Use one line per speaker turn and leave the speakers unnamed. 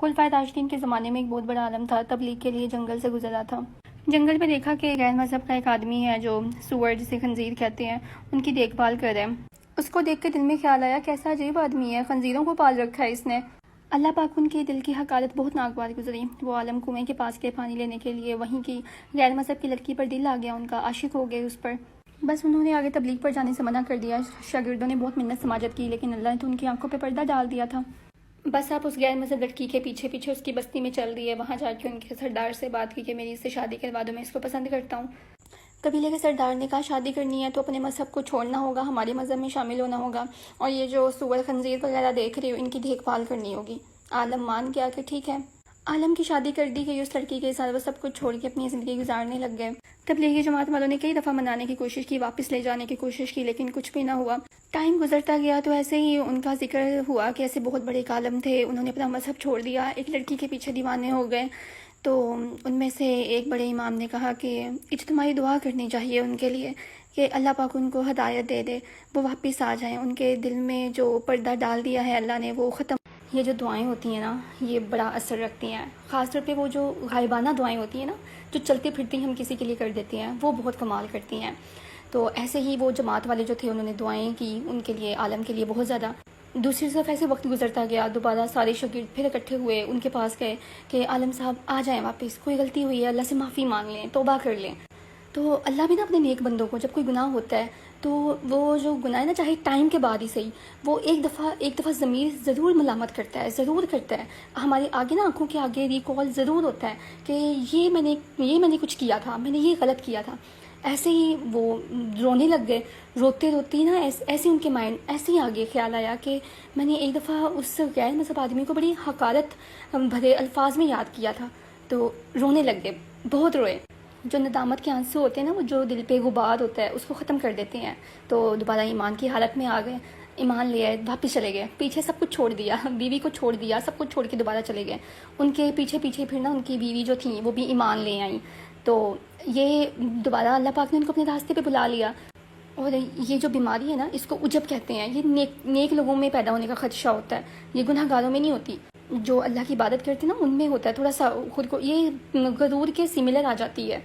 خلفائے راشدین کے زمانے میں ایک بہت بڑا عالم تھا، تبلیغ کے لیے جنگل سے گزرا تھا۔ جنگل میں دیکھا کہ غیر مذہب کا ایک آدمی ہے جو سور جسے خنزیر کہتے ہیں ان کی دیکھ بھال کر رہے ہیں۔ اس کو دیکھ کے دل میں خیال آیا کیسا عجیب آدمی ہے، خنزیروں کو پال رکھا ہے اس نے۔ اللہ پاک ان کے دل کی حقارت بہت ناگوار گزری۔ وہ عالم کنویں کے پاس گئے پانی لینے کے لیے، وہیں کی غیر مذہب کی لڑکی پر دل آ گیا ان کا، عاشق ہو گئے اس پر۔ بس انہوں نے آگے تبلیغ پر جانے سے منع کر دیا۔ شاگردوں نے بہت منت سماجت کی لیکن اللہ نے تو ان کی آنکھوں پہ پردہ ڈال دیا تھا۔ بس آپ اس غیر مذہب لڑکی کے پیچھے پیچھے اس کی بستی میں چل دیے، وہاں جا کے ان کے سردار سے بات کی کہ میری اس سے شادی کروا دو، میں اس کو پسند کرتا ہوں۔ قبیلے کے سردار نے کہا شادی کرنی ہے تو اپنے مذہب کو چھوڑنا ہوگا، ہمارے مذہب میں شامل ہونا ہوگا، اور یہ جو سور خنزیر وغیرہ دیکھ رہے ہو ان کی دیکھ بھال کرنی ہوگی۔ عالم مان گیا کہ ٹھیک ہے۔ عالم کی شادی کر دی گئی اس لڑکی کے ساتھ، وہ سب کچھ چھوڑ کے اپنی زندگی گزارنے لگ گئے۔ تبلیغی جماعت والوں نے کئی دفعہ منانے کی کوشش کی، واپس لے جانے کی کوشش کی لیکن کچھ بھی نہ ہوا۔ ٹائم گزرتا گیا تو ایسے ہی ان کا ذکر ہوا کہ ایسے بہت بڑے ایک عالم تھے، انہوں نے اپنا مذہب چھوڑ دیا، ایک لڑکی کے پیچھے دیوانے ہو گئے۔ تو ان میں سے ایک بڑے امام نے کہا کہ اجتماعی دعا کرنی چاہیے ان کے لیے کہ اللہ پاک ان کو ہدایت دے دے، وہ واپس آ جائیں، ان کے دل میں جو پردہ ڈال دیا ہے اللہ نے وہ ختم۔ یہ جو دعائیں ہوتی ہیں نا یہ بڑا اثر رکھتی ہیں، خاص طور پہ وہ جو غائبانہ دعائیں ہوتی ہیں نا جو چلتے پھرتے ہم کسی کے لیے کر دیتے ہیں وہ بہت کمال کرتی ہیں۔ تو ایسے ہی وہ جماعت والے جو تھے انہوں نے دعائیں کی ان کے لیے، عالم کے لیے بہت زیادہ۔ دوسری طرف ایسے وقت گزرتا گیا، دوبارہ سارے شاگرد پھر اکٹھے ہوئے، ان کے پاس گئے کہ عالم صاحب آ جائیں واپس، کوئی غلطی ہوئی ہے اللہ سے معافی مانگ لیں، توبہ کر لیں۔ تو اللہ بھی نا اپنے نیک بندوں کو جب کوئی گناہ ہوتا ہے تو وہ جو گناہ ہے نا چاہے ٹائم کے بعد ہی صحیح، وہ ایک دفعہ ضمیر ضرور ملامت کرتا ہے، ضرور کرتا ہے، ہمارے آگے نا آنکھوں کے آگے ریکال ضرور ہوتا ہے کہ یہ میں نے کچھ کیا تھا، میں نے یہ غلط کیا تھا۔ ایسے ہی وہ رونے لگ گئے، روتے روتے نا ایسے ان کے مائنڈ ایسے ہی آگے خیال آیا کہ میں نے ایک دفعہ اس غیر مذہب آدمی کو بڑی حقارت بھرے الفاظ میں یاد کیا تھا، تو رونے لگ گئے، بہت روئے۔ جو ندامت کے آنسو ہوتے ہیں نا وہ جو دل پہ غبار ہوتا ہے اس کو ختم کر دیتے ہیں۔ تو دوبارہ ایمان کی حالت میں آ گئے، ایمان لے آئے، واپس چلے گئے، پیچھے سب کچھ چھوڑ دیا، بیوی کو چھوڑ دیا، سب کچھ چھوڑ کے دوبارہ چلے گئے۔ ان کے پیچھے پیچھے پھر نا ان کی بیوی جو تھیں وہ بھی ایمان لے آئیں۔ تو یہ دوبارہ اللہ پاک نے ان کو اپنے راستے پہ بلا لیا۔ اور یہ جو بیماری ہے نا اس کو عجب کہتے ہیں، یہ نیک لوگوں میں پیدا ہونے کا خدشہ ہوتا ہے، یہ گناہ گاروں میں نہیں ہوتی۔ جو اللہ کی عبادت کرتے ہیں نا ان میں ہوتا ہے، تھوڑا سا خود کو یہ غرور کے سملر آ جاتی ہے۔